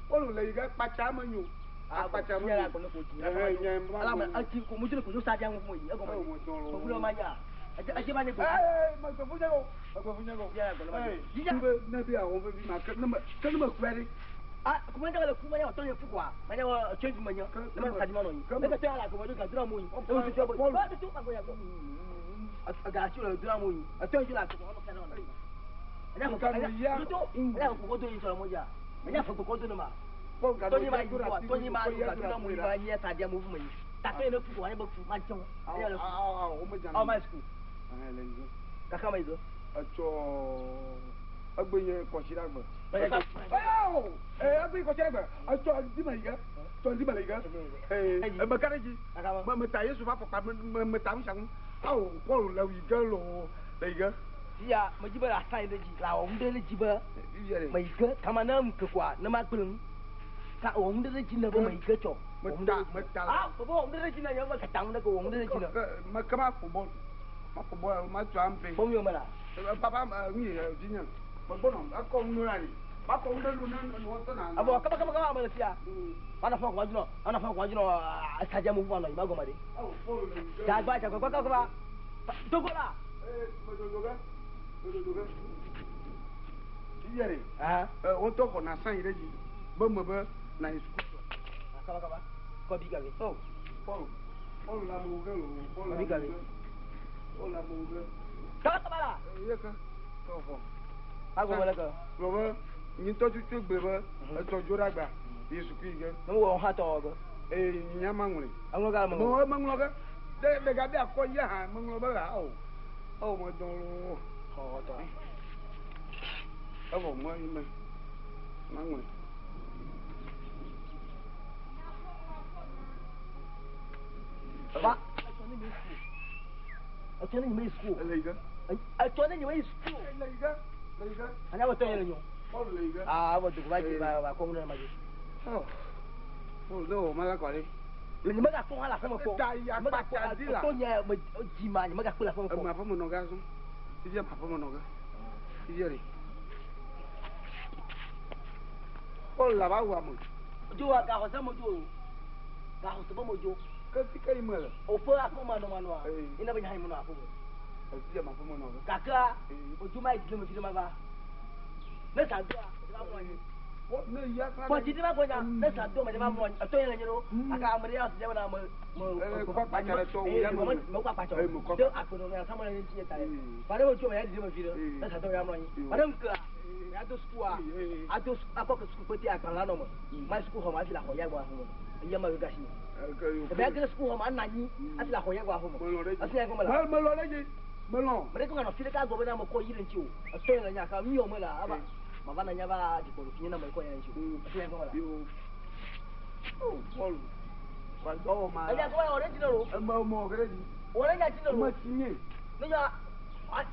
Polo le ga pacha manyo. Pacha manyo. Ya ko no ko ji. Ala ma aki ko mu jile ko sa dia mo mo yi. E ko mo. Ko bulo ma ya. Aje ba ne ko. Ma ko funya go. Ma ko funya go. Ya ko no ma. Yi ja na bi a wo bi ma ka na ma kwari. Ah, kuma da la kuma ya to ne fukwa. Ma ya wa change manyo. Na ma ka di ma no yi. Ne ka to ala ko mo ka dira mo yi. O to to bo. Ba to pa go ya ko. Aga chi lo dira mo yi. A to ji la ko no ka na no. Anya ko ka ya. Anya ko ko to yi so mo ja. Anya ko ko to no ma. To ni ma yi ko to ni ma yi ka dira mo yi ba ye ta dia mo fu mo yi. Ta to ne fukwa ne ba fu ma jon. Anya lo. O mo ja. O ma school. Le nzo. Ka ka ma izo. Acho agbenye ko sira gbo. Agbenye ko sira gbo. Acho di ma yiga. To di ma yiga. Ma kareji. Ma ta Yesu fa popa ma ta nshan. Aw, Paul la yiga lo. La yiga. Ya, ma jiba la sai da ji. La o mde le jiba. Ma yiga kama na mke kwa na ma gbelun. Ka o mde le ji na ba ma yiga cho. Ma ta. Ah, bo mde le ji na yo ma ka tang na ko o mde le ji na. Ma kama football. Ma football ma tu ampe. Bo mi o mala. Papa mi jinya. Ma bono akọ nurani. Ma ko nde lu na no to na. Abo kama ma le sia. Ana fa kwa jino. Ana fa kwa jino asaja mu fu ano ba go ma de. Oh, Paul. Ja gba ja kwa kwa. Dogola. Ma dogoga. Dogoga. Yere. Ah. O to ko na san ire ji. Ba mo ba na school. Kaba. Ko bi gawe. Oh, Paul. Paul la mo ga lo. Paul bi gawe. Paul la mo ga. Kaba la. Ye ka. Ko. Ago mo la ka. Baba, ni to tu gbe ba. E to jora gba. Yesu ki ge. No wo ha to go. Nya manwure. Anwo ga mo. Mo manwure ga. De ga be akoya ha manwure ba ga o. O mo don lo. Ho to. Abo mo yi me. Manwure. Ba. Achoni ni me school. Leiga. Achoni ni me school. Leiga. Ana wa to yele nyo. Paul leiga. Ah, wa du ba ji ba ko ngona ma ji. Oh. Paul no ma la ko le. Le ni ma ga fun hala fun ko. Da ya pa ta di la. To nya ma ji ma ni ma ga fun fun ko. Ma fa mo no ga so. Ti ma fa mo no ga. Ti re. Paul la ba wa mo. Jo wa ga ho sa mo jo. Ga ho sa mo jo. Ka ti kai ma la. O fo ako ma no ma no. Ina ba nya mo no afo. Ti ma fa mo no ga. Kaka. O ju ma ji mo ji ma ba. Ne sa do a. What no ya ka. Po ji ma ko nya. Ne sa do ma ma mo. To yele nyo. Aka amri ya se na mo. Ko pa cha to ya mo. Mo kwa pa cho. Do akoro na sa mo na ti ta. Pa de mo ju ma ya di mo fi do. Ne sa do ya mo yin. Pa de nka. Ya do school a. A do akoko school poti akala no mo. Ma school ho ma fi la ho ya gwa ho mo. Ya ma ga shi. Be ga school ho ma na ni. A fi la ho ya gwa ho mo. Asi ya ko ma la. Ma lo le ji. Melon. Mere ko ngano file ka go na mo ko yirin chi o. Aso yin nya ka mi o mo la aba. Ma ba na nya ba di ko fi na mo ko yin chi o. Asi ya ko ma la. Oh, Paul. Wa do ma. Anya ko wa original o. Mo gere ji. Ore nya ti no. Ma ti ni. No ya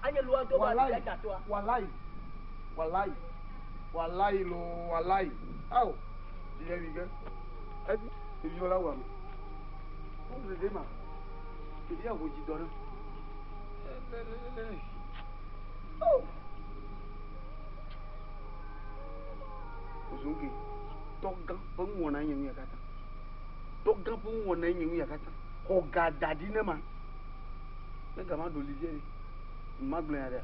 anya luwa to ba ya ta to. Wallahi lo, wallahi. Aw. Di wi ga. Ti yo la wa. O de ma. Ti ya wo ji do na. Oh. Uzungi. Toga pengwo na yin ya kata. Toga pengwo na yin ya kata. Ko ga dadi na ma. Na ga ma do li je ni. Ma gble ya.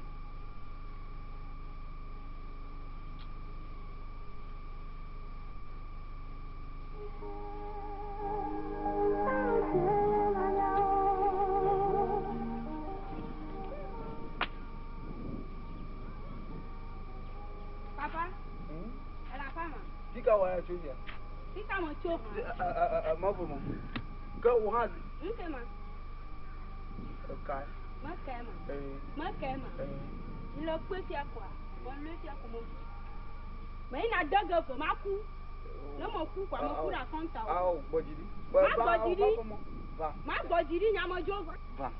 Tika wa ya chuja. Tika mo cho. Ma bu mo. Ka wo ha. Nke ma. Okay. Ma ka ma. Ma ka ma. Ni lo pe ti akwa. Mo lo ti akwa mo. Ma ina dogo fo ma ku. Lo mo ku kwa mo ku na counter. Ah, gbojidi. Ma gbojidi. Va. Ma gbojidi ni amo jo. Va.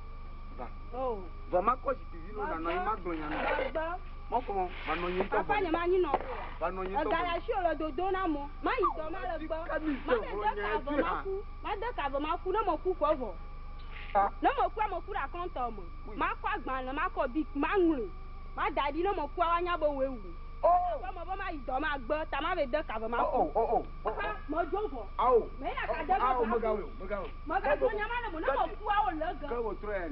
Oh. Va ma ko si TV lo na no ma gbon yan. Gba. Mo ko mo ma no yin to. Papa ni ma yin no. Ba no yin to. Ogara si oro dodo na mo. Ma yi do ma lo gbo. Ma de ka vo ma ku. Ma de ka vo ma ku no mo ku ko vo. No mo ku ra counter mo. Ma ko agban lo ma ko big ma nrin. Ma dadi no mo ku awa nya bo wewu. Oh. Mo bo ma yi dɔ ma gbɔ tama bɛ dɔ kavɔ ma ku mɔ jo fɔ mɛ yà ka dɔ kavɔ ma ku mɔ ka do ɲama le mo ne mo fu awo le gan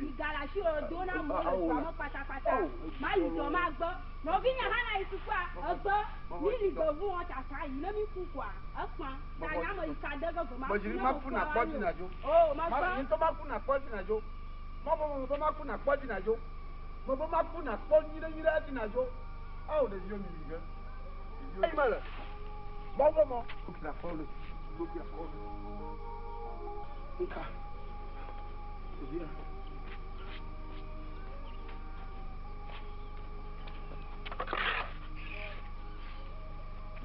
igalasi o do na mo le do mo patapata ma yi dɔ ma gbɔ nɔvi nya hã na yi sukua egbɔ mi li gbɔ fu wɔn tata yi ne mi ku kua ekpan ta nya mo yi ka dɔ kavɔ ma ku ne mo fu awo le o ma gbɔ yin to ma ku na kpɔ dinadzo mo ma ku na kpɔ dinadzo mo ma ku na kpɔ nyire dinadzo awo de yo mi ge ayi ma le mo kila kpɔ le nka dia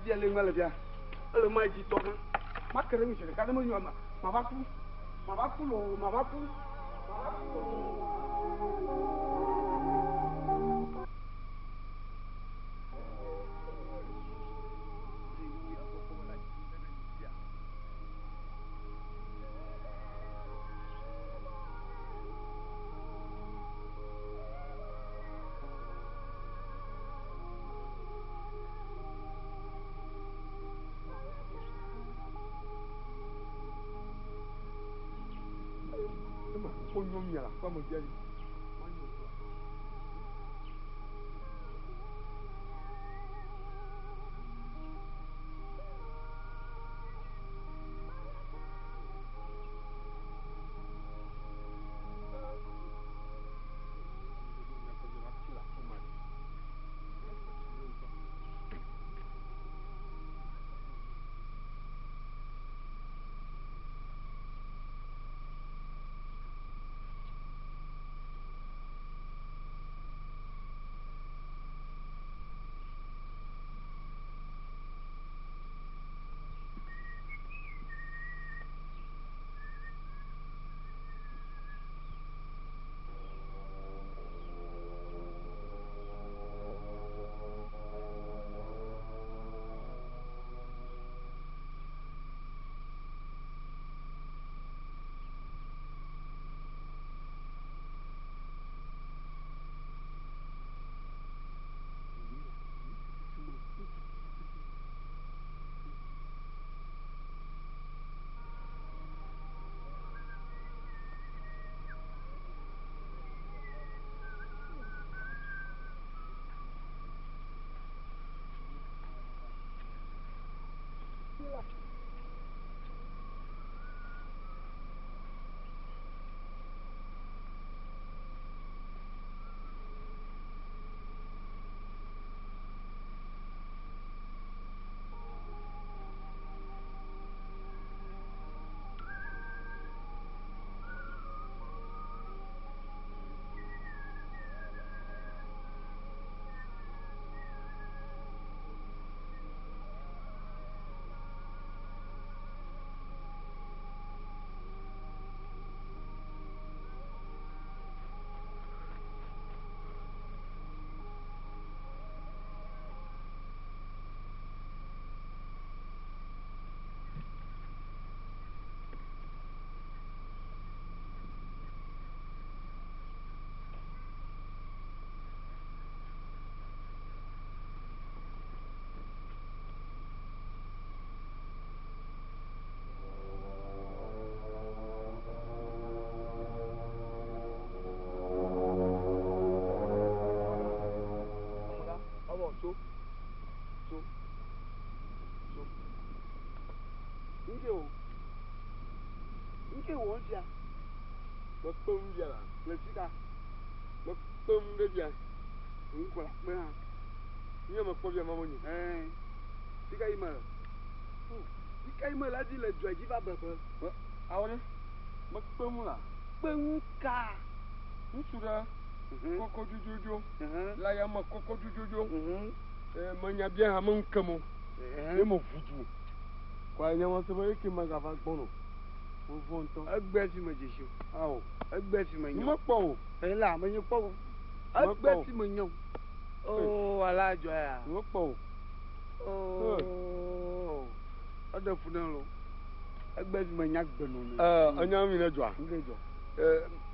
dia le ngale dia ele ma ji to ma kere mi se ka ne mo nyu ma ba ku lo Nyomia, como dia nke wo dia lo pom dia la le sika lo pom de dia nko la pe han ni mo po bi ma mo ni sika ima la di le dwa ji ba bebe awon mo pom la pom ka nsura koko jujuju la ya ma koko jujuju mo nya bien ha mo nkamo e mo fudu kwa nya mo se bo ke ma ga fa gbono o fon to egbe ti mo jesu awo egbe ti mo yan mo po o e la mo yin po o egbe ti mo yan o alajo ya mo po o odo funa lo egbe ti mo yan gbenu ni anya mi na jwa ngejo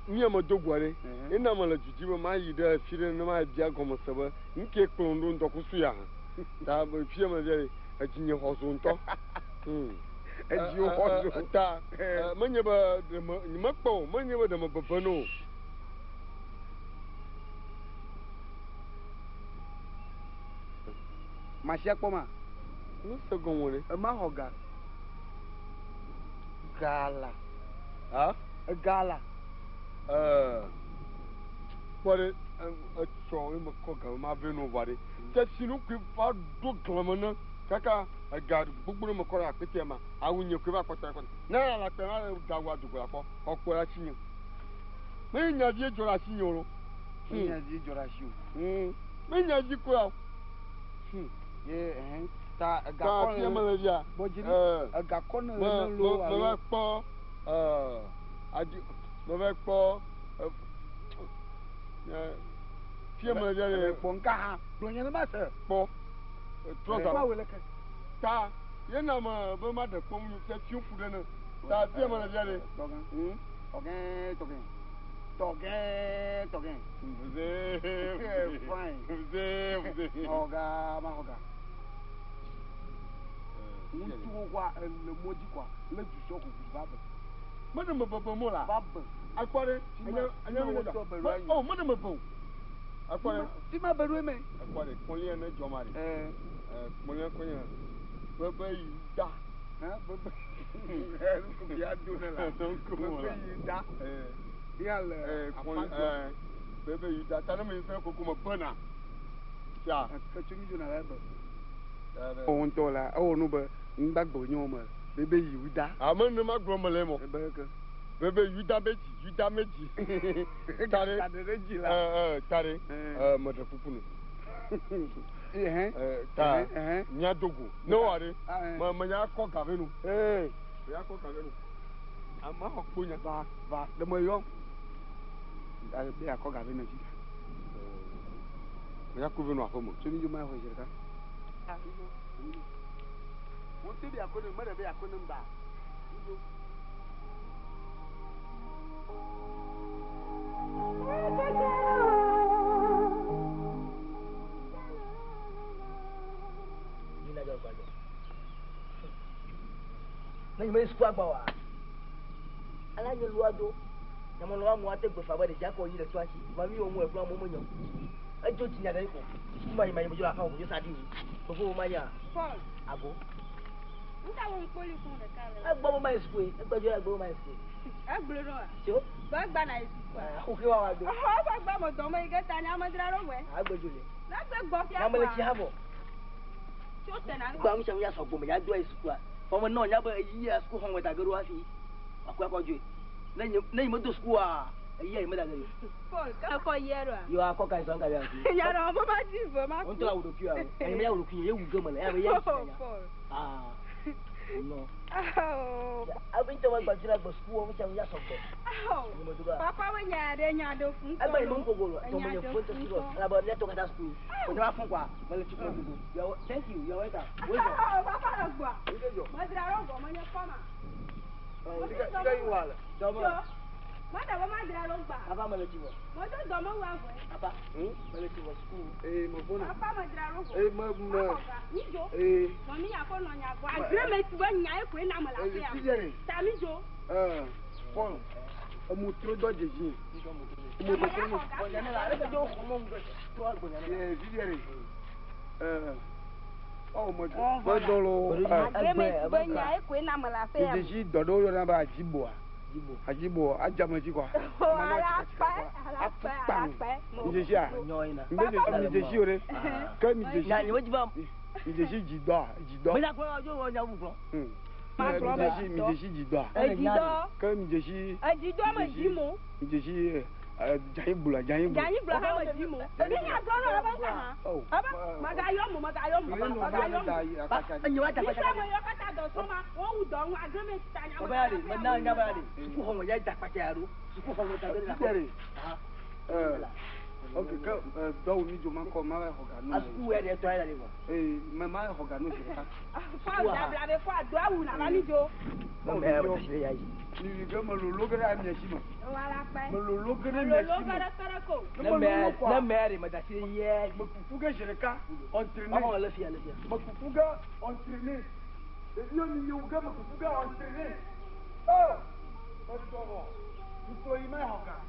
mi mo dogware ina mo la juji mo ma yi da fire na ma bia gomo sebe nke kpondo ndoku su ya ta be fie me de edinye hozo nto edinye hozo ta menye be de ni makpo menye be de me bebe no Machia kpoma. no se gonwore Ma hoga. Gala. ha Gala. But a strong in Macoka, my veno body. That she look for do clamana, Kaka, I got Bubu Macora, Pitema, I win your Kiva Potaco. Now, like the other Dawa to go or Coracino. Many of you, Jorasino. Many of you, Jorasio. Many of you go out. Yeah, a Gacona, a Gacona, I do. November, Fiamma, Ponca, Blonyan Master, for Ta, Yenama, Bumada, come set you for dinner. Ta, Fiamma, Togen. Fine. Hoga, Mahoga. Mutuwa and the Mojikwa, let you show Baba. Madame Babamola, Baba. I call it. I never oh, Madame Babo. I call it. Tima Berume. I call it. Polian Jomari. Polian Koya. Baba, you da. Baba, Baba, you da. Tell me, Kokuma Burner. Yeah, oh, Tola, oh, no, but Bagbo, Yoma. Baby, you da. I'm on the Magromalemo. Baby, you damage, Tare, Tare, Mother Pupunu. Nyadogo. No, Mamma Cocavenu. Eh, Yako Cavenu. I'm a Punya, the Moyo. I'll be a Cocavenu. Yakuveno Homo. So you might hold your car. What did I couldn't mother be a couldn't back? Não me escuta boa. Ela já luado. Na mão não até por favor de já coir a sua aqui. Mas me um é para um monho. A gente tinha daí com. Mas me já falou que já sabe. Vou mais já. Ago. Não tá um colho com a cara. A boa mais foi. A coisa é boa mais foi. É bluro. Tio? Vai banar isso. O que vai dar? Ah, vai banar o dom e que tá na mandra não é. A coisa Julie. Não é gosto. Na mão que rabo. Tio tem na. Vamos chamar já só como já dois escola. Vamos não já vai ir a escola com o tagaro assim. A coisa nem muito escola. Aí aí me dá aí. Pô, cara coiero. Eu a coca então cara assim. Já não vou mais dizer, mas. Onde lá o do que é? Aí me o do que eu gama lá, aí é. Ah. Não. A gente vai bater na escola, vamos chamar já só como. Papa vai nhar do fundo. É bem bom cogolo. Toma minha fonte de gol. Ela vai lá tocar das coisas. Quando vai fun qua, vai lá tipo. Thank you. You welcome. Papa não gua. Mas era o gol, mas não fama. Diga igual. Toma. Mada vamos madrar o gba. Apa me letivo. Mas eu dou meu avô. Apa? Me letivo school. Meu bona. Papa madrar o gba. Nijo. Mami ya ko no nya gwa. Agreement we nya e ko na mala fe. Tami jo. Paul. Mutro do jeji. Oh my God. Agreement we nya e ko na mala fe. Jeji dodo yo na ba jibo. Ajibo ajamaji kwa. Jeji a. Mbele jeji ore. Ka mi jeji. Na ni wajiba. Mi jeji jido. Me na kwa jo wo nya wufro. Mi jeji jido. Jido. Ka mi jeji. Jido ma jimo. Mi jeji jayin bula. Jayin bula ma jimo. Ni ya so na ba ka. Aba magayo mo. Anyi wa ta Ni sa mo yo kata do so ma wo wu do wa agreement ta nya mo. Ba ya na nya ba ya. Ku ho mo ya ta pa ya ru. Ku ho mo ta be la. Ok, que do ni jo man ko ma ho ga no. Asu we de to ila le. Ma ho ga no je ka. Kwa da be kwa do awu na ba ni jo. No me ba shi ya yi. Ni ga ma lo ga da mi shi no. Wala pa. Ma lo ga da mi Lo shi. ga da kara ko. Na me ma da shi ye. Ma kufu ga je ka entraîner. Ma la fia. Ma kufu ga entraîner. Et bien ni yo ga ma kufu ga entraîner. Oh! Pas de bon. Il faut y mettre encore.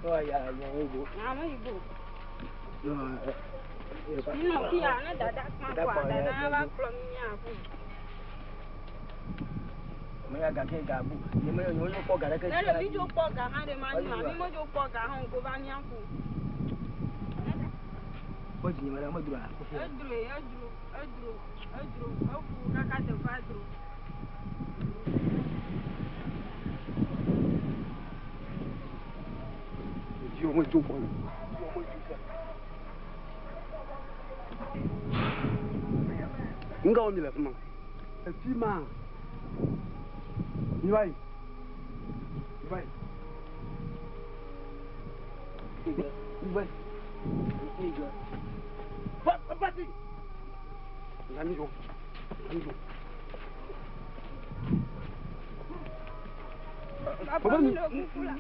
Oh ya ibo. Ama ibo. No ki ana dada kan kwa dada ba klo mi afu. Me ya ga ke ga bu. Ni me yo yo ko ga la ke. Le mi jo po ga ha de ma ni ma mi mo jo po ga hon ko ba ni afu. Ko ji ma ma dura. Edro. Ofu ka ka te fa edro. Yo mo jo bon. Nga o mi la fuma. E fi ma. Ni vai. Pati. Ngani jo. Papa mi lo kukula.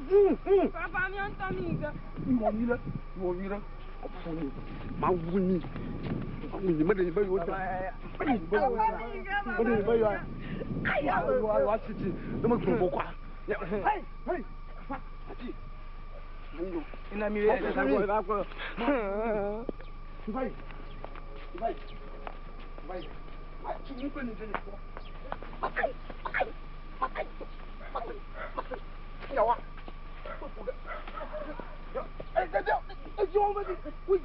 Papa mi antamiga. Mo mira. Opfuni. Ma wuni. Wuni ma de ba yo ta. Ma de ba yo. Wa siti. Na ma ko kwa. Hey. Pati. Nando. Ina mi re ga ko. Vai. Ma tu mu ko ni de ko. Ya wa. Oui.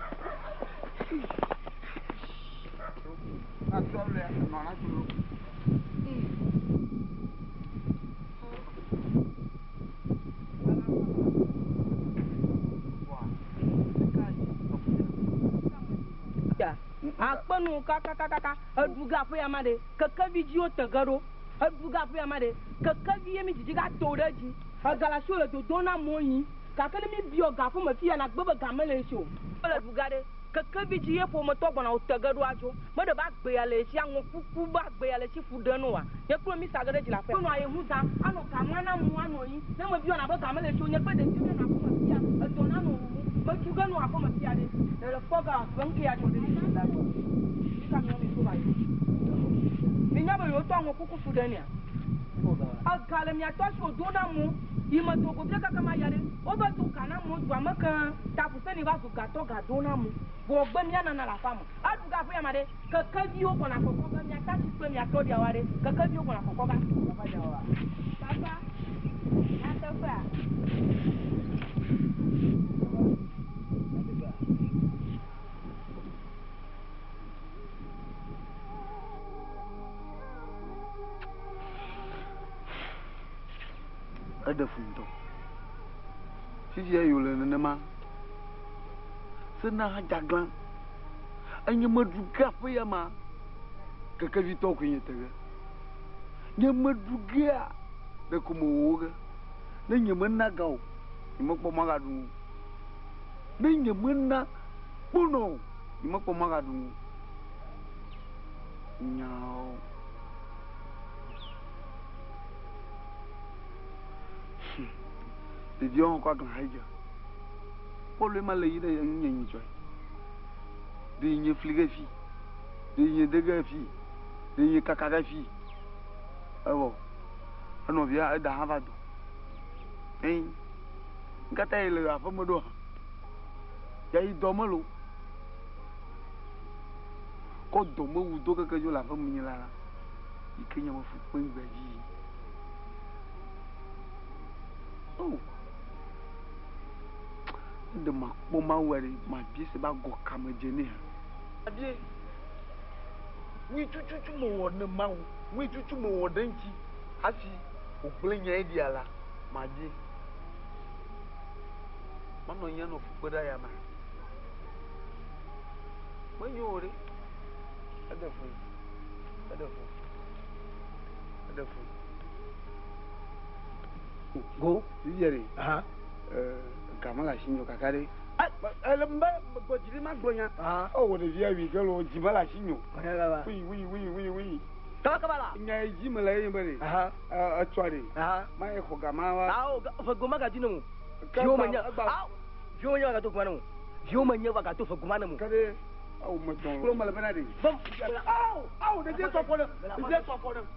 Akpanu kaka aduga fu ya made kaka video tagaro aduga fu ya made kaka vie mi jiga toraji agala sho le dona moyin kaka mi bio ga fu ma fi na gbebe ga mele sho le duga de kaka video po mo to gbona o tagaro ajo mo de ba gbe ya le si awon kuku ba gbe ya le si fu danu wa ye kuro mi sagare ji la fe no aye hu dan ano ka mana mu ano yin na mo bio na ba ga mele sho ye pe de ti na fu ma fi ya dona no mo tuga no afo ma fi ya de le foga fanke ya jo de Minyaba yo to awon kuku fudania. Agale mi ato so do na mu, yima to ko beka kama yare. O ba to kana mu gwa maka ta fu se ni ba su ga to ga do na mu. Bo gbe mi ana na la fama. Adu ga fu ya made, kaka bi o ko na ko ko mi ata ti pe mi ato dia ware. Kaka bi o ko na ko ga. Papa jawa. Papa. Ata fa. Ada fundo. Sisi ayo le nenema. Sena hajaglan. Anya maduga fa ya ma. Kaka vito ku nyetega. Nya maduga da kuma woga. Na nya manna gawo. Imakpo magadu. Na nya manna puno. Imakpo magadu. Nyao. De Dieu encore grand haïga. Pour le mal il est une joie. De une fligafi. De une degafi. De une kakagafi. Ah bon. On vient à Havado. Hein? Gata il a fait modo. Ya il domolo. Ko domo ou doka que je la femme là. ikenya mo fu pengbaji oh de ma po ma wari ma bi se ba go kamajene ha ade wi tututu mo won ma wi tutu mo won danki asi ogbenya idiala ma je mano nya no fu gbada ya ma Manyore. Adafo. Go, yere. Aha. Kamala shinyo kakare. Mba gojiri magbonya. Ah. Oh, wo de via wi gelo jibala shinyo. Oui. Kabala. Nya jimala yembere. Aha. Atware. Aha. Ma eko gamawa. Ah, fa goma ga dinu. Yo manya. Ah. Yo nya ga to kuma no. Yo manya ba ga to fa goma no. Kare. Oh, my God. From Malabanadi. Oh, they just up on them. They just up on them.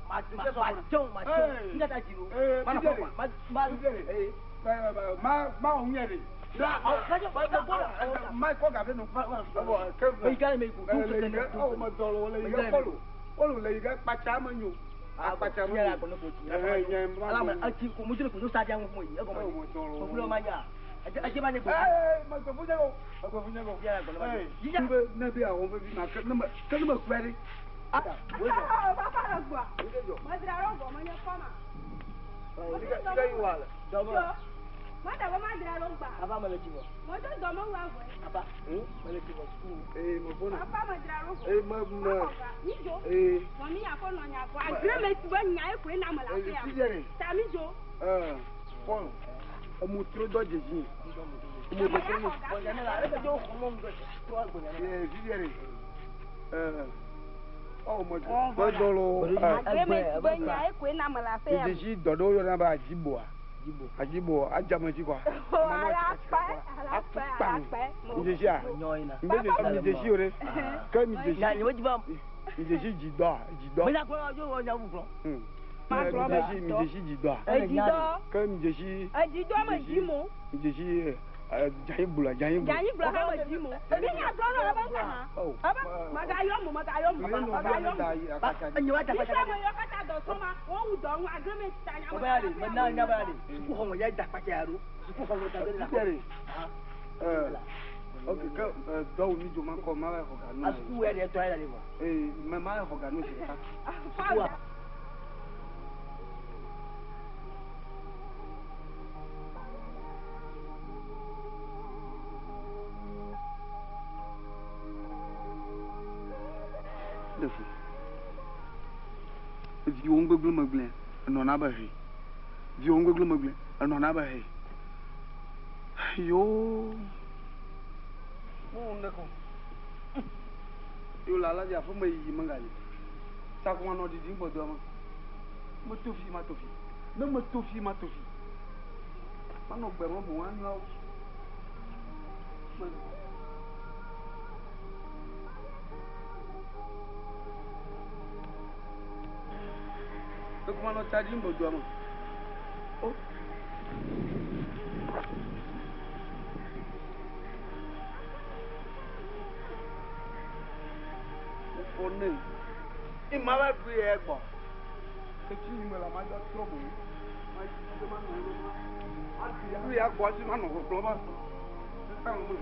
Ajibane ko. Ma ko funyego. Ko funyego. Ya ko la. Yimbe na bi awon be bi na kan ma kwari. Ba pa la gba. Ma dira ro go mo nya koma. Diga yi wala. Domo. Ma da ba ma dira ro gba. Aba ma le ti wo. Mo do domo wa gwe. Aba. Ma le ti wo school. Mo bona. Papa ma dira ro go. Ma. Ni jo. Mo mi akọ no nya ko. Adire me ti bo nya e ko na ma la fe. Ta mi jo. Paul. Mo tro do jeji. Mo do tro mo. Ya na la re jo ko mo ndo. To algo ya. Viviere. Oh mo do. Adire me ti bo nya e ko na ma la fe. Jeji dodo yo na ba ajibo. Ajibo ajamaji kwa. Ala pa. Jeji a. Nyoina. Jeji ore. Ka mi jeji. Ya ni jiba. Jeji jido. Me la ko jo wo nya bu flo. Mi jeji jido. Jido. Ka mi jeji. Jido ma jimo. Jeji jayin bula ha ma jimo. Bi nya so no ba ka ha. Aba magayo mo. Anyi wa ta pa ta. Yo ka ta do so ma won wu do won agreement ta nya ma. Ba ya na nya ba ya ku ho ya da pa ta ru. Ku ho ta de la. Okay, ka do ni jo man ko ma ho ga no. Asku we de to ya le mo. Ma ho ga no se ka. Vi on gbegble megble no na ba he vi on gbegble megble no na ba he yo mo ndeko yo la ja fo me yi mangali ta ko no di ngbo do ma tofi no ma tofi ma no gbe mo mo an yo Comment on t'a dit, mon doigt? Oh. On est. Il m'a pas pris un bon. Que tu me la manges trop bon. Oui, à quoi tu m'as non complètement. C'est pas un mot.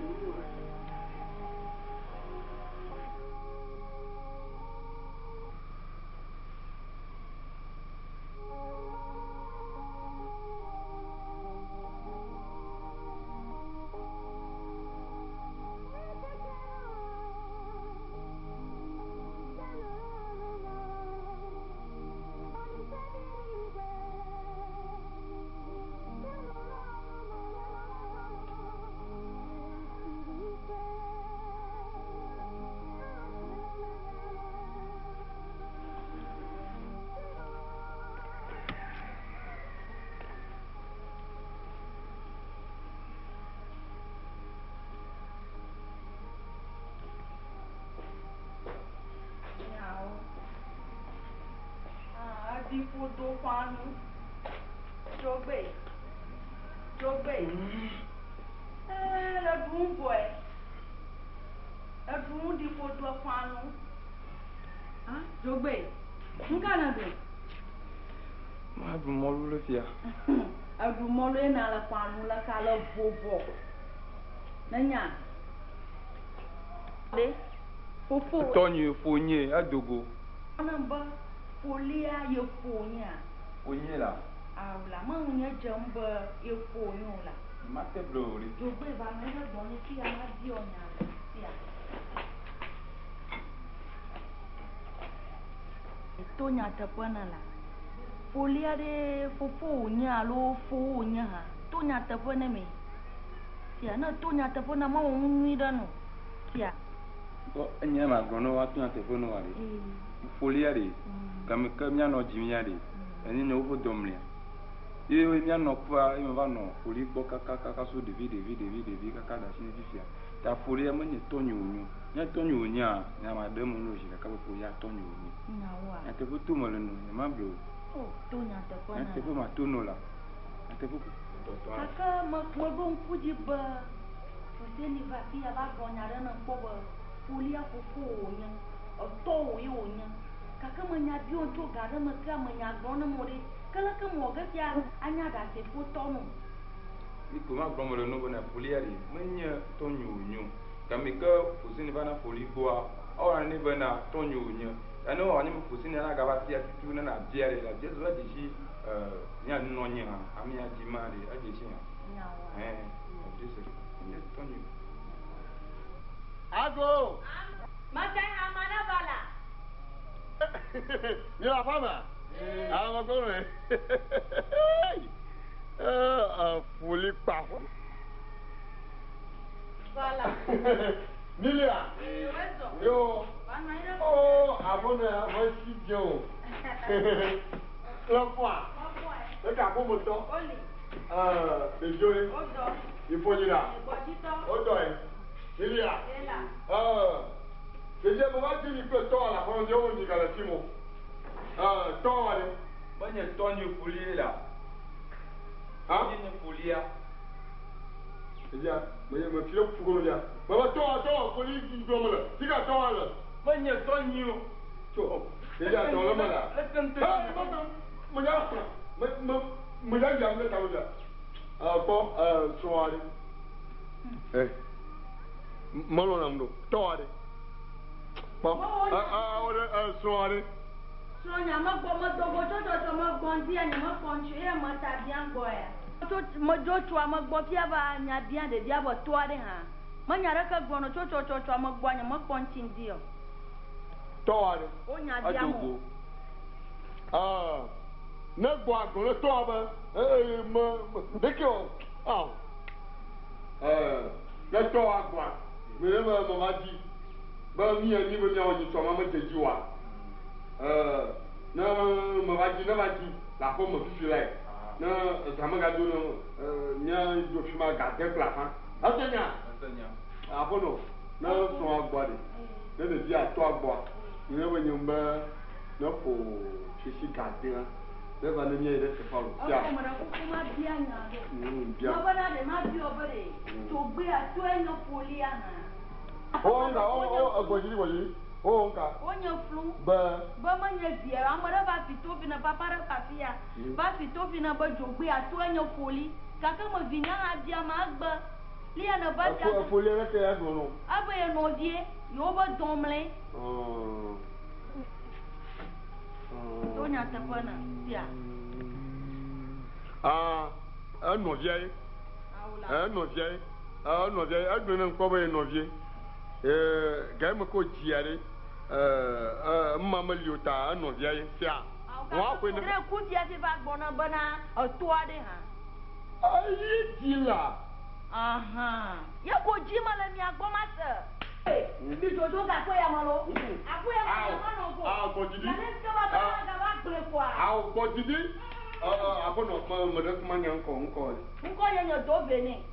Foto kwanu jogbe le dun boy e dun di foto kwanu jogbe Ngana do. Ma du molu le fia. A du molu e na la panu la kala bobo. Nanya. Le. Fofo. Tonyu fonye adogo. Anamba folia yo fonya. Fonye la. Ah la ma unya jamba yo fonyo la. Ma te blori. Jo gbe va me le doni ti a ma di onya. Tia. Tonya tapana la. Folia de fofo nya lo fo nya ha. Tonya tapana me. Tia na tonya tapana ma unwi dano. Tia. Ko enya ma gono wa tonya tapana wa re. Folia de. Kam mia no jimia de. Eni no ho domlia. Iwe mia no kwa ime va no foli gbo kaka so devi kaka da sin fifia. Ta folia mo ni tonyo onyu. Nya tonyo onya nya ma de mo no shi kaka po ya tonyo onyu. Na wa. Ate po tu mo le no ma blo. Oh, tonya tapana. Ate po ma tono la. Ate po. Kaka mo bon kuji ba. Foseni va pia va gonya na ko ba. Folia fofo onya. O to yo onya. Kaka mo nya bi on to ga ma ka mo nya gona mo re. Kala ka mo ga ya anya da se fo to no. Iko ma gbo mo le no bona folia ri. Menya tonyo onyu. Kamika fosini bana foli boa. Ora ni bana tonyo onyu. Ano ani mo fosini na ga ba tia tu na na biere la. Jesu la dishi nya no nya ami a di mari a di shi. Nyawa. Jesu. Ni tonyo. Ago. Maka amana bala. Ni la fama. Ah, ma gono. Foli pa. Bala. Nilia. Yo. Oh, abona mo si jo. La fois. Le ka ko mo to. Oli. De jole. Odo. Il faut dire là. Bojito. Odo. Nilia. Ela. Je mo va dire que to la fond jo ni ka la timo. To ale. Menya tonyo folia la. Hein? Ni folia. Dia, me fio fugo dia. Baba to foli do mo la. Diga to ala. Menya tonyo. To. Dia to la mala. Mo ya mo ya jam le tawo da. Soare. Malo namdo. Toare. Soare. Sonya ma gbo mo dogo to mo gbon dia ni mo konchu e mo ta bian go ya. To mo jo chwa mo gbo pia ba nya bian de dia bo toare ha. Mo nya ra ka gbo no cho mo gbo nya mo konchin dio. Toare. O nya dia mo. Na gbo agolo to aba. Dekio. Na to agwa. Me ma ma di. Ba mi ani bo nya o ni to ma ma jeji wa. Na mavaji la pomme filet na zamaga dono nya do fima garder plafond atenya abono na so agbade na de dia to agbo ni we nyumba na po chichi garder na ba na nya de se fa lo ya o mara ko ma bia nya bia ma bana de ma bi obere to gbe ato enyo polia na o agboji Oh, ka. Onye flu. Ba manye biera, amara ba fitofi na papara papia. Ba fitofi na ba jogbe atu enyo foli. Kaka mo vinya adia ma agba. Lia na ba dia. Ko foli re ke ya gono. Aba ye no die, yo ba domle. Tonya tapana, tia. No vie. No vie. No vie, agbena nko ba no vie. Ga me ko jiare. Mama liota no via sia wa ko ne ku dia ti ba gbona bana to ade ha ayi dila aha ya ko ji mala mi agbo ma se bi jojo ga ko ya malo apo ya ma no go ko jidi na ne ka ba ga ba gbe kwa ko jidi apo no ma de kuma nya nko ya nya do bene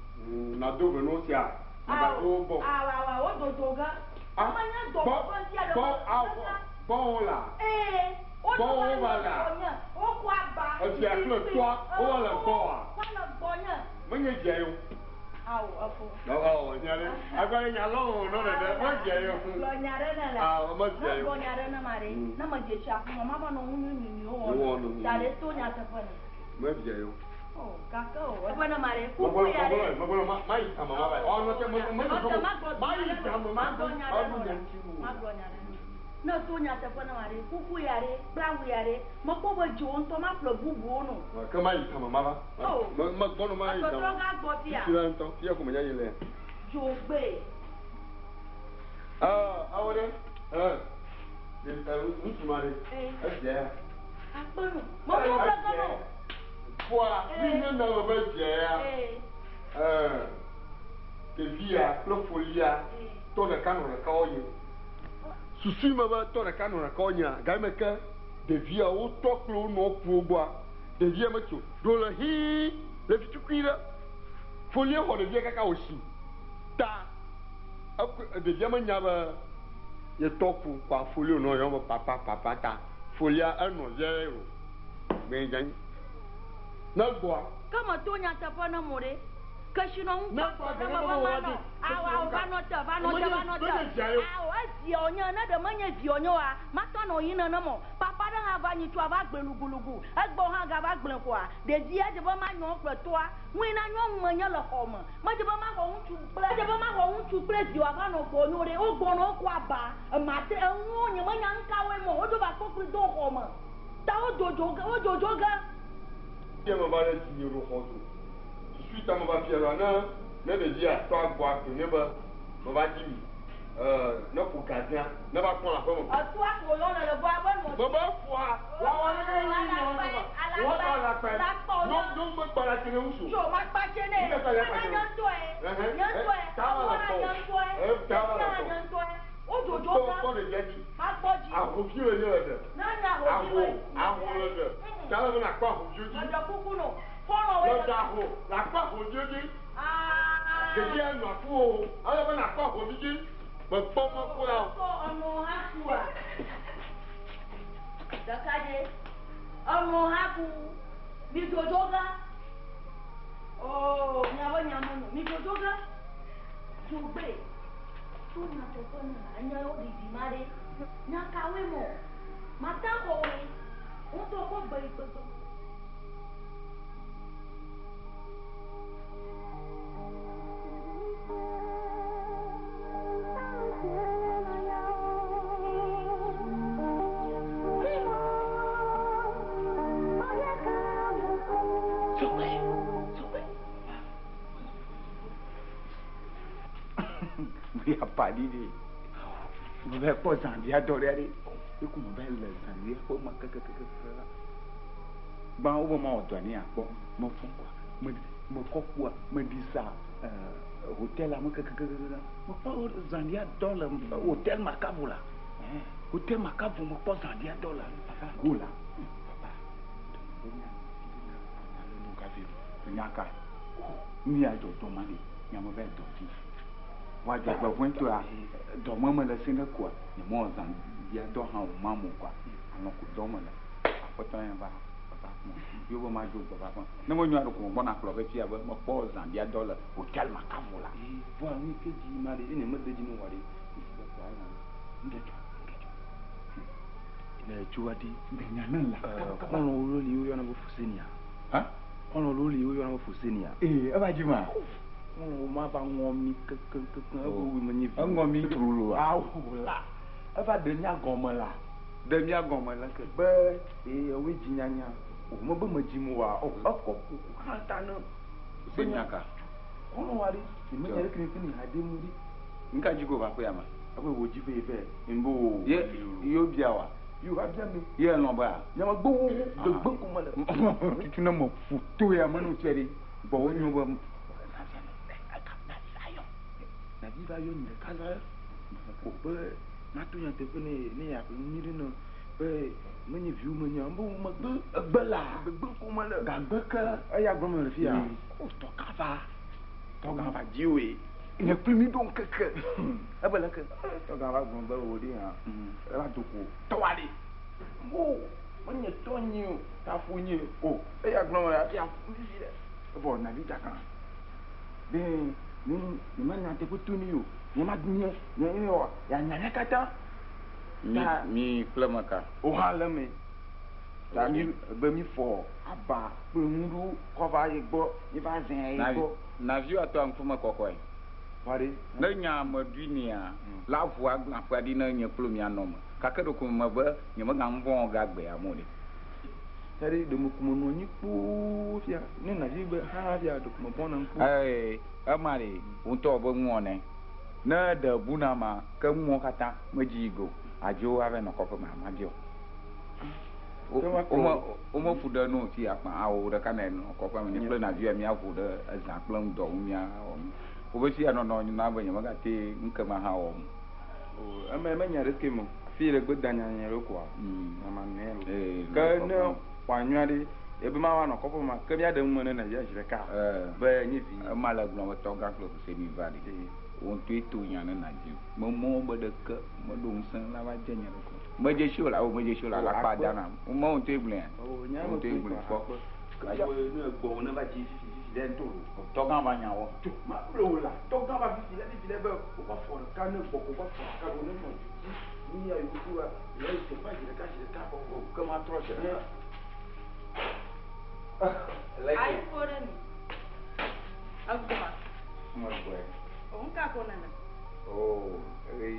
na do bene o sia na do bo o do ga amanya do ko dia do bon là bon voilà o kwa ba o ti a klo to o la bo a kwa la bo nya menye je yo Awo, afo. Oh, nyare. Agora nyalo no de mo je yo. Lo nyare na la. Ah, mo je yo. Lo nyare na mare. Na ma je sha ko mama no hunu ni o. Tare to nya ta fana. Mo je yo. Oh, kakao. Bwana mare. Mo mai kama mama. Oh, no te mo. Mai kama mama. No to nya ta fana mare. Kuku yare, brangu yare. Mo ko bo jo nto ma plo bubu no. Ka mai kama mama. Mo bono mai. To ga go tia. Tira nto, tia ko mo nya yele. Jo gbe. Awore. De ta usu mare. Je. Aponu. Mo ko bla no. Kwa, ni na mo ba je ya. Te via, lo folia. To na kanu na ka oye. Susu ma ba to na kanu na ka onya. Ga me ka de via o to klo no pu gba. De via ma tu. Do la hi, le fitukira. Folia ho de via ka ka osi. Ta. De via ma nya ba ye to pu kwa folia no yo papa ta. Folia ano zero. Ben jan. Na gwa. Kama to nya ta fa na more. Kashi no npa na mama no. Awa ba no ta. Awa zi onya na de manya zi onya wa. Ma to no yin na mo. Papa da ha ba ni to ba gbelugulugu. Egbo ha ga ba gblen kwa. De zi e de ba ma nyo pe to a. Wi na nyo manya lo ko mo. Ma de ba ma ko hunchu ple. De ba ma ko hunchu ple zi wa ba no gbo no re. O gbo no kwa ba. Ma te enwo nya manya nka we mo. O do ba ko pri do ko mo. Ta o jojo ga. Ye mo ba le ti ro ko to. Suite à mon papier là, non, mais de dire à toi, boire, que ne va, on va dire, non, pour gardien, ne va prendre la pomme. À toi, pour l'on le bois, bon, bon, foi, non, pas la télé ou je m'en pas gêné. Lọ́dà hù làpá òjòjì. Kèjì ẹnu àfú o, ọlọ́pàá làpá òjòjì. Pẹ̀pọ́ mọ́kú la. Ọmọ hapu a. Dọ́kadé. Ọmọ hapu. Mi dodo ga. Ooo, nyàwó nyàmú nù. Mi dodo ga. Jogbe. Tó nà tó fẹ́ nà ányá ó di di má dé. Nyàkàwé mọ̀. Màtá kọ̀wé. Wọ́n tó kọ́ gbẹ̀rì pẹ̀pẹ̀. Ya padi ni. Mo be po Zambia dore ari. E ku mo be le Zambia ko ma ka. Ba o ma o do ni apo. Mo fun kwa. Mo ko kwa, mo di sa hotel am ka. Mo po Zambia dollar hotel Makavula. Hotel Makavu mo po Zambia dollar. Gula. Papa. Mo ka fi. Nyaka. Ni ajo to ma ni. Nyamo be do fi. Wa je gba fun to a do mo le sin ko ni mo zan ya do ha o ma mo kwa ano ko do mo la apoto yan ba papa mo yo bo ma jo papa mo na mo nyu ko mo na klo be fi aba mo po zan ya dollar hotel Makavula bo ani ke ji ma de ni mo de ji no wari ina chuwadi benya nan la ono lo li yo na bo fusenia ha ono lo li yo na bo fusenia aba ji ma ono ma ba ngomi ke abo wi ma ni vi ngomi trulu a la aba de nya gomo la ke be we ji nyanya o mo be ma ji mu wa o ko ha ta no se nyaka ono wari ni me nyere kini ha de mu ri nka ji go ba ko ya ma abe wo ji fe mbo ye yo biawa you have them ye no ba nyama gbo gbo ko ma le tu na mo futo ya manu twere bo wonyo ba na viva yo ni kala o be na to yan te pe ni ya pe ni ri no pe mo ni view mo nya mbo mo gbe la gbe ko ma le ga gbe ka aya gbo mo le fi ya o to ka va jiwe ne primi donc que ebe la ke to ga va gbo be o ri ha la to ko to wa ri mo ni to ni o ta fu ni o aya gbo mo ya ti a fu ni si de bo na vi ta kan ni mana te kutuni yo ni ma dunia ni yo ya nyanya kata mi plemaka o halame ta mi be mi fo aba pe nru ko ba ye gbo ni ba zen ye gbo na viu ato amfuma kokoi pare na nya ma dunia la voa na fa di na nya plum ya no ka ka do ko ma ba nya ma ngam bon ga gbe amode tare de mu kuma no ni pu fia ni na ji be ha fia do kuma bon na pu amare unto bo ngone na da buna ma ka mo kata majigo ajo ave no ko ma madio o fuda no ti apa awo da kana no ko pa ni ple na via mi afu da za plan do mi a o be si ano no na ba nya ma ga ti nka ma ha o ama nya re kemo fi le gbe danya nya ro kwa na ma ne ka no wanwari ebe ma wa no ko ma ka bia de mo na ya jire ka ba nyi fi ma la glo to ga glo se mi va di on tu tu nya na ji mo ba de ka mo dong san la ba je nya ko mo je show la la pa dana mo on tu blen nya mo tu blen ko ka yo no gbo na ba ji fi den to to ga ba nya wo to ma lo la to ga ba fi le ba ko ba fo ka ne ko ba fo ka ro ne mo ni ya yu ku a ya se ba jire ka ko ko ma tro se Ai fora ni. Agora. mo boy Onka kona na. oh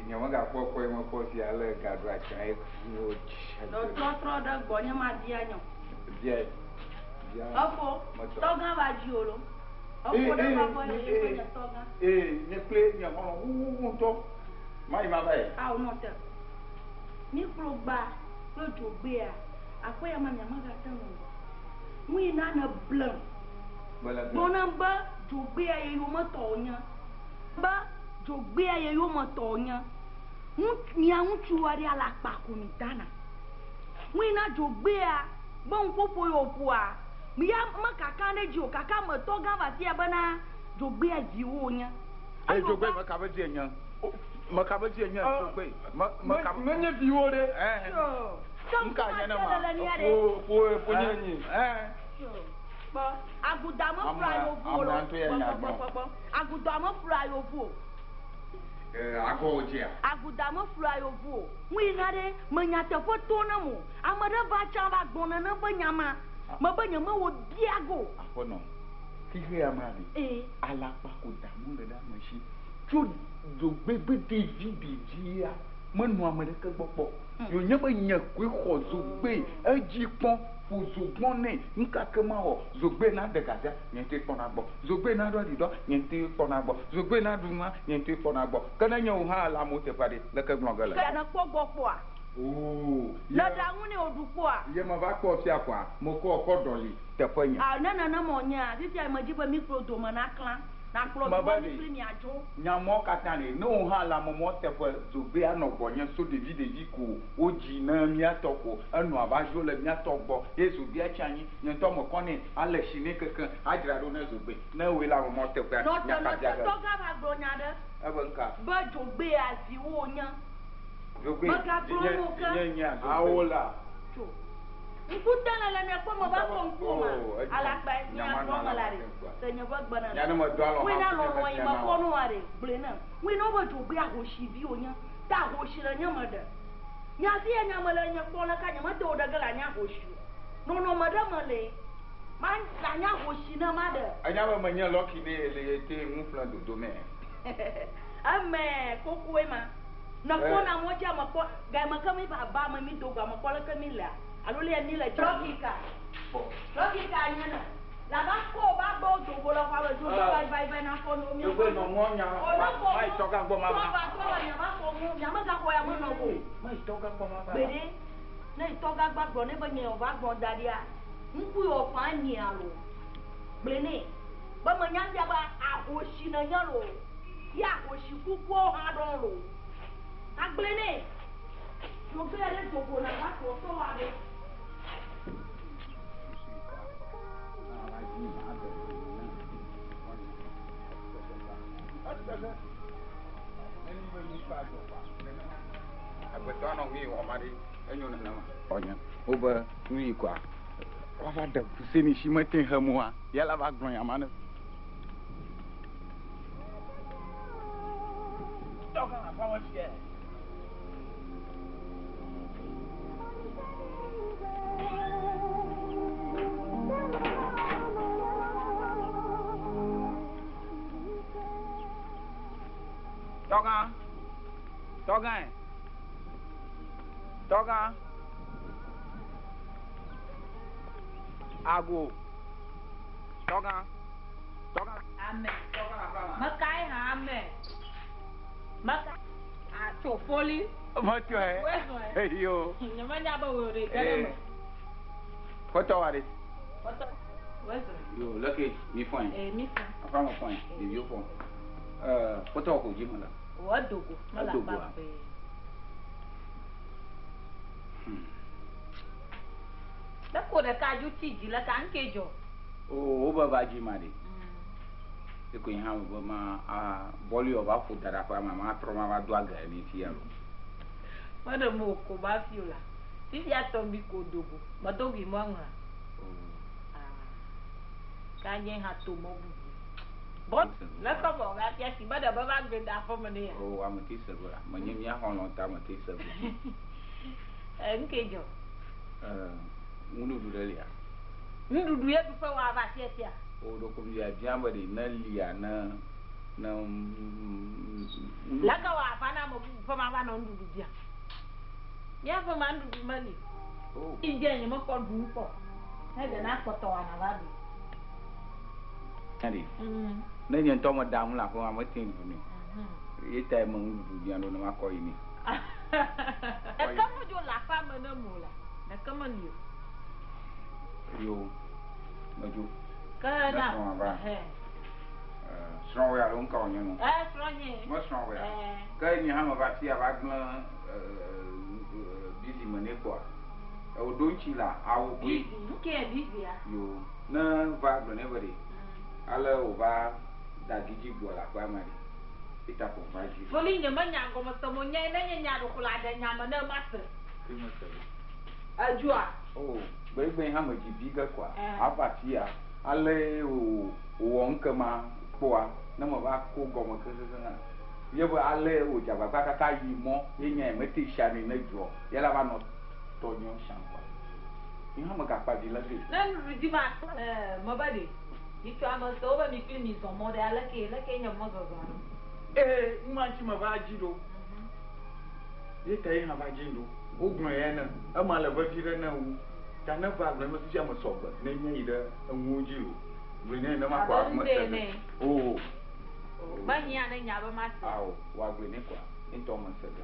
nyama ga ko mo ko si ale ga dra chai no Tro da gonya ma dia nyo. dia Afo, toga ba jiolo. Afo da ba ko ni ko toga. ne ple nya ko to mai ma bai Ah, no te. Ni pro ba, pro jo be a. Apo ya ma nyama ga tan no. Mui na na blanc. Bonamba jogbe aye yo moto nya. Ba jogbe aye yo moto nya. Ni awun tuwari ala pa ko mi dana. Mui na jogbe a bon popo yo poa. Mi ya makaka ne ji o kaka mo to ga ba ti e bana jogbe a ji wo nya. jogbe maka ba ji nya maka ba ji nya jogbe maka menye biwo de nka nya na ma po nyenyi Ba aguda mo fry ovu lo. Aguda mo fry ovu. ago ojia Aguda mo fry ovu. Wi na de manya te foto na mo. Amada ba cha ba gbona na banyama. Ma banyama wo biago. afono kiwe ya mali ala pa ko da mo le da mo shi jo jogbe de ji ya mo nu amade ke gbopo yo nya ba nya kwe kho zogbe eji pon fo zogbon ne nka ke ma ho zogbe na de gaza nyente pon na gbo zogbe na do di do nyente pon na gbo zogbe na du ma nyente pon na gbo kana nya o ha ala mo te pare le ke gbon gala kana po gbopo a la da ngune odupo a ye ma ba ko fi akwa mo ko doli te fanya na mo nya titi ai majiba micro do mana klan na klo do ni ajo nya mo katane no ha la mo te fo zogbe anogbo nya so de ko oji na mi atoko anu abajo le mi atogbo yesu bi achanyi nya to mo koni ale shine kankan ajira do na zogbe na we la mo te fo nya ka ja ga to ga ba gbo nya de abanka ba jogbe azi wo nya zogbe nya awola Nkutana la ne kwa mba ko nkuma ala pa nya ko malari se nya ba gbana ya no mo do alo we na lo mo ima ko no are blena we no ba jogbe a ho shi bi onya ta ho shi la nya mada nya si nya mala nya ko la ka nya ma do daga la nya ho shi no mada male man la nya ho shi na mada anya ba manya loki le te mu plan do me ame koko e ma na ko na mo ja ma ko ga ma ka mi ba ma mi do ga ma ko la ka mi la alole ni le logika nyana la ba ko ba bo do bo la fa do ba na ko no mi ko no mo nya mai to ga gbo mama ba ko nya ba ko mu nya ma ga ko ya mo no bo mai to ga gbo mama bere na to ga gba gbo ne ba nya o ba gbo daria nku yo fa ni aro blene ba mo nya bia ba ahoshi na nya ro ya ahoshi ku ko ha don ro agblene yo be re to bo na ba ko to wa de agbeto no wi o mari enyo na ma onya oba wi kwa wa da kuseni shi mate hamuwa yala ba gbon ya ma na Vamos fier. Toga. Ago. Toga. Amen. Makai ha amen. Makai. A to foli. Macho eh. Hey yo. Nyamanya ba wore gare. Photo wari. Photo. Where's Yo, lucky, me fine. me fine. I found a point. The view phone. Photo ko jimala. What do go? Mala ba. Da ko da ka ju ti ji la kan ke jo. Oh, baba jimari. E ko yin ha mo ma boli o ba fu dara pa ma tro ma do aga ni ti yaro. Mada mo ko ba fiula. Ti ya to mi ko dogo. Ma dogi mo nga. Ka yen ha to mo bu. But la ka bo ga ti si bada ba ba gbe da fo mo ne ya. Oh, am ti se bora. Mo nyem ya ho no ta ma ti se bora. Nke jo. Ndudu delia. Ndudu ye du fa wa ba ti ya. O do ko ya jamba de na lia na la ka wa fa na mo fa ma ba no ndudu bia. Ya fa ma ndudu mali. Oh. Ije ni mo ko du po. Na de na ko to na ba du. Tadi. Na nyen to mo dam la ko ma tin du ni. Ye tai mo ndudu bia no na ma ko ini. E ka mo jo la fa mo na mo la. Na ka mo ni. Yo. Maju. Ka na. Strong ya long ka nyen no. Strong ye. Mo strong ya. Ka ni ha ma ba ti ya ba gna busy money kwa. O don chi la awu bi. Nke busy ya. Yo. Na va gna ne bari. Ala o ba da giji gbo la kwa mari. Ita ko ba ji. Foli nye ma nya ko mo so mo nya na nya do kula da nya ma na ma se. Ki mo se. Ajua. Oh, gbe ha ma ji bi ga kwa. Abati ya. Ale o wonka ma kwa na mo ba ko go mo kese na. Ye bo ale o ja ba ka yi mo ye nya me ti sha ni na jo. Ye la ba no to nyo shan kwa. Ni ha ma ka pa di la de. Na di ma mo ba de. Ni twa mo so ba mi fi mi so mo de ala ke nya mo zo zo. Nwa chi ma ba ji do. Ye tai ha ba ji do. Ogun ye na, ama la ba ji na wu. Ta na ba gbe mo ti ama so ba. Na nya yi da nwu ji ro. Gbe ne na ma kwa ma se. Oh. Ba nya na nya ba ma se. Aw, wa gbe ne kwa. Into mo se ga.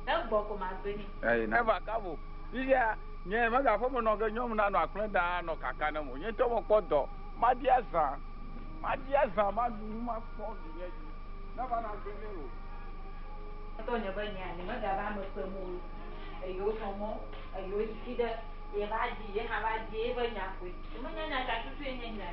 Na gbo ko ma gbe ni. Na ba ka bo. Iya, nye ma ga fo mo no ga nyom na no akran da no kaka na mo. Nye to mo podo. Ma di asa. Ma du ma fo di nye ji. Na ba na gbe ro. To nya ba nya ni ma ga ba mo se mo. Ayo to mo, ayo ji da ye ba ji ye ha ba ji ye ba nya ku. Mo nya nya ka tu nya nya.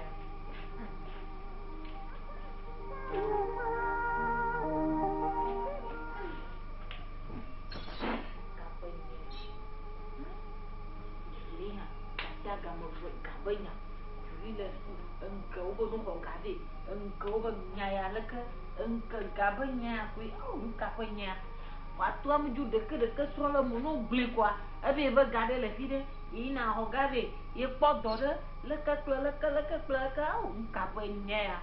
Liha, ta ga mo ka ba nya. Ri le engkau ba dong kong ka di. Engkau ba nya ya la ka. Engkau ka ba nya ku. Oh, ka ba nya. Waktu am ju deke sola mono gli kwa abe ba gade le fide ina ho gade ye podo de le ka ka o ka pa nya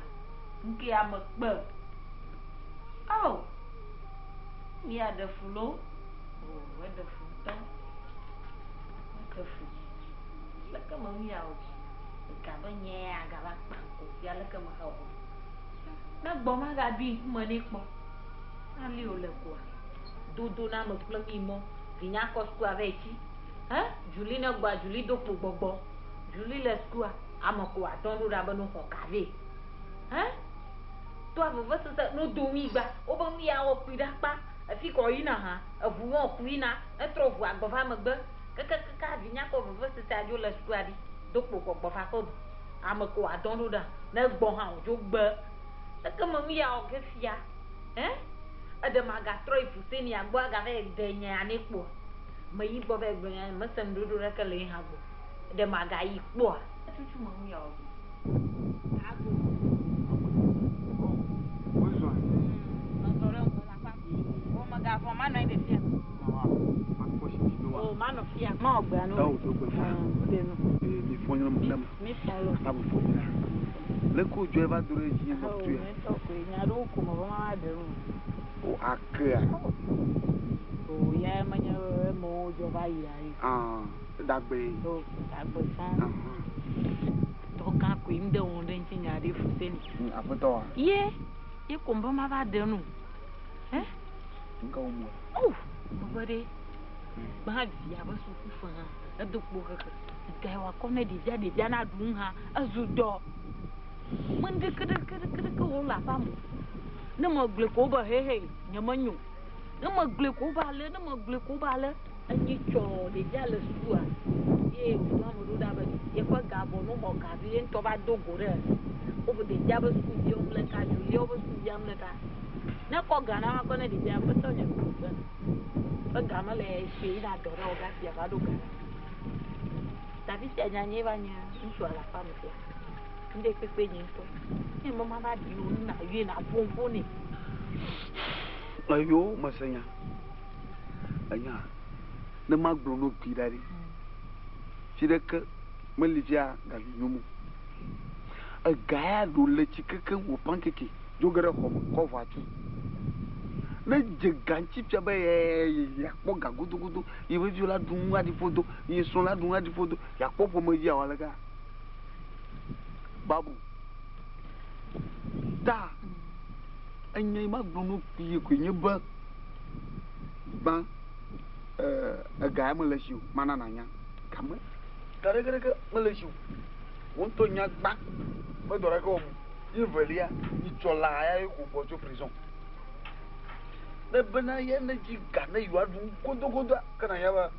nki am gbe oh mi ada fulo oh we da futo ka fu le ka mo ya o ka ba nya ga ba pa ko ya le ka ma ho na gbo ma ga bi mo ni po ali o le kwa dodo na mo kple mi mo vinya ko sku aveti Julie na gba Julie do gbogbo Julie le sku amako atondu da banu ko kave to avova so no do mi gba o ba mi ya o pida pa afi ko ina ha avu won ku ina e tro vu agbova mo gbe ka vinya ko vova so ta jo le sku adi do gbogbo fa ko amako atondu da na gbo ha o jo gbe e ka mo mi ya o ke fia ada maga troi fuseni agbo aga ve denya anikpo mayi bo ve gbenya masam dudu raka le hago de maga ikpo tutu mo ya o ago o so na tore o la pa o Ma ogba no. Oh, do go fa. De no. Mi fo nyam ndam. Mi follow. Abu fo mi. Le ko jo eva dure ji no Oh, tu. me talk we nya do ko mo ma de no. O akra. Oh, yeah, man, you're more of a Dagbe. so that was fun. Talk up with the one thing I did for saying. Apoto. Yeah, you come by my dad, eh? Go mo. Oh, nobody. But I was so fun. A book book. Guy was comedy, daddy, Jana Dunha, a zoo dog. When they could go la fam. No more glycoba, hey, Yamanu. No more glycoba, no more glycoba, and you show the jealous poor. Yes, Mamma do that, but if I got no more coffee and tobacco go there. Over the Jabba school, young like I do, you over school, young like I. Now, Pogana, I'm going to be able to tell you. But Gamma, she that door, that's the Avaduka. That is the Janevania, you shall have family. And they could pay you. Mamma, you not phone. Ayo, Masanya. Aya. Na magbo no pidari. Chideka malivia ga yumu. A gaya do le chikeke wo pankeke. Jogere ko vatu. Na jeganchi pya ya po ga gudu. Iwe viola dunwa di fodo, yi son la dunwa di fodo. Ya po po meji awalaga. Babu. Da. Anya magbo no piye ko nyeba. Ba a guy Malaysia, Manananya. Come, Garega Malaysia. Won't to yak back, but do I go? You really are, it's your lie, who go to prison. The Benaya energy Ghana, you are doing good. Can I have a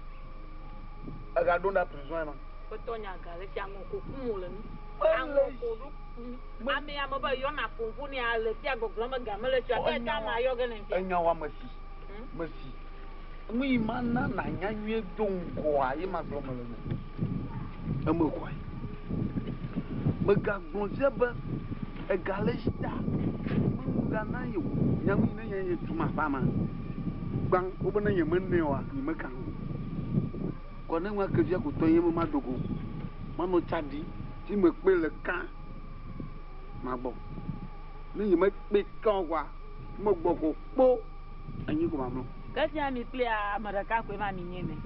Gadona prison? But Tonya Galatian Kukulan. I may am about your map, Punia, the Tiago Gloma Gamma, my organ, and your mercy. We man na you don't go. I am a woman. A moquai. Maga Gonzeba, a Galista. Mugana, young to my farmer. Bang, open your money or you make a Konema Kajaku Toyama Madogo. Mano Chadi, Tim McBill a car. Mabo. Then you might make Kawa, Moboko, Bo, and you go on. Kasi ami play a Maraka with my name.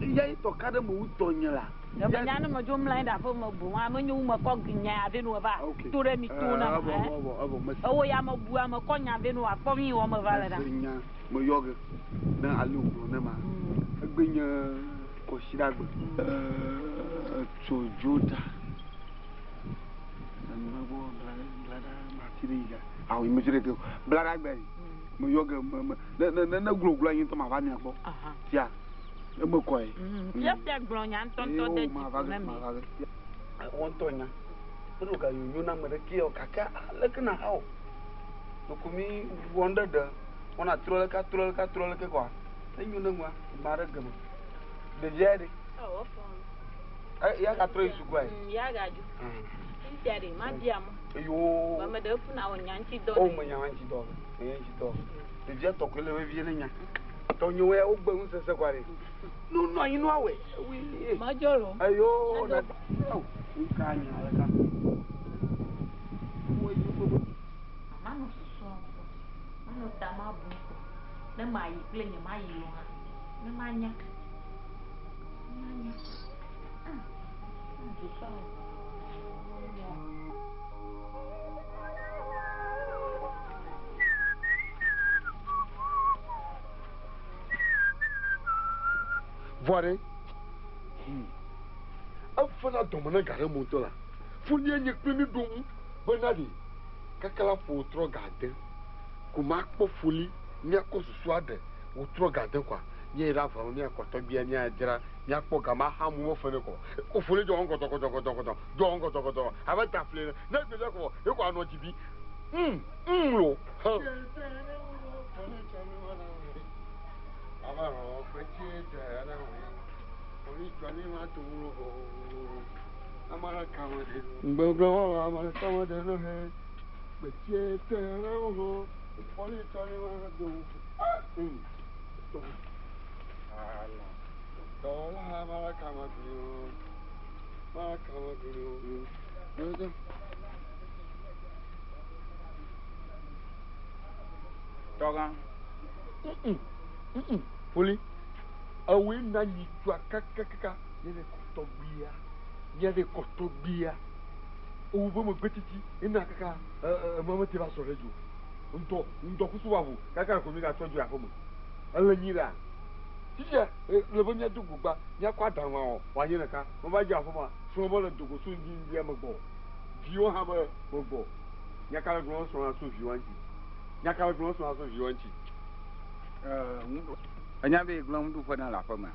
Yay to Cadamu Tonya. The banana majum line up for Mobu, when you were cooking, I didn't know about to let me tuna. Oh, I am a Buama Conya, then what for me, or my valada. Moyoga, then I look on them. I bring Koshida to Judah. And my boy, Martiniga. I'll imagine it. Blackberry. Yoga, no glue going into my vanilla. Yeah, a McCoy. Yes, that grown and tonto dead. I want Tonya. Look at you, number the key or caca. Look at how. Look at me, wondered when I throw a cat, then you know what, Maragam. The Jerry. Oh, I got trace to go. Yeah, I do. Daddy, my dear. You, I'm a dope now, and Yancy dog. Oh, my Yancy dog. The jet of Colombia. Don't you wear old bones as a quarry? No, you know it. My Jolo. Ayo, no, we can't. Mamma, so Tama, the my playing my you, the maniac. Voilà. Afana domana gare motola. Funia nye kwemi dum bonadi. Kakala fo tro garden. Kuma kpo foli ni akosusu ade. Wo tro garden kwa. Nye ra fa ni akoto bia ni ajira. Ni akpo gama hamu mo fene ko. O foli jo ongo toko. Jo ongo toko. Aba tafle na gbele ko. E ko anu jibi. Lo. Amaro peche tera we Johnny Matu Amara Kamade Bogo Amara Kamade no he peche tera ho Johnny Matu Tola malakama duro. Malakama duro. Toga. Foli. Awe na ni twa kakaka. Yele kotobia. O bo mo petiti ina kaka mama te ba so rejo. Ndo kusuwavu kaka ko mi ga toju afomo. Ala nyira. Tija le bo nya dugu gba nya kwa dan wa o wa yin ka mo ba ja afomo so bo le dugu so ndi ndi mo gbo. Bi o ha mo gbo. Nya ka le gbo so na so vi wanti. Nya ka le gbo so na so vi wanti. Anya be glom du fana la fama.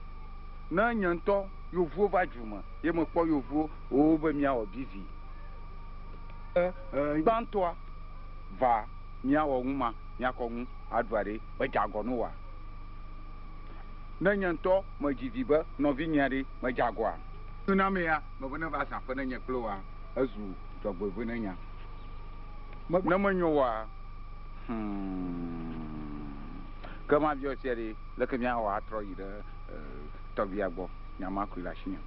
Na nyanto yovuo va djuma. Ye mo po yovuo o be mia o busy. Bantoa va mia o nguma nya ko ngu adware ba jago no wa. Na nyanto mo jiviba no vinyare ma jagwa. Na me ya mo bana va sa fana nya klowa azu dogbo bu na nya. Na manyo wa Kama bio seri le kemia wa atro ide tobia gbo nyama ku la shinya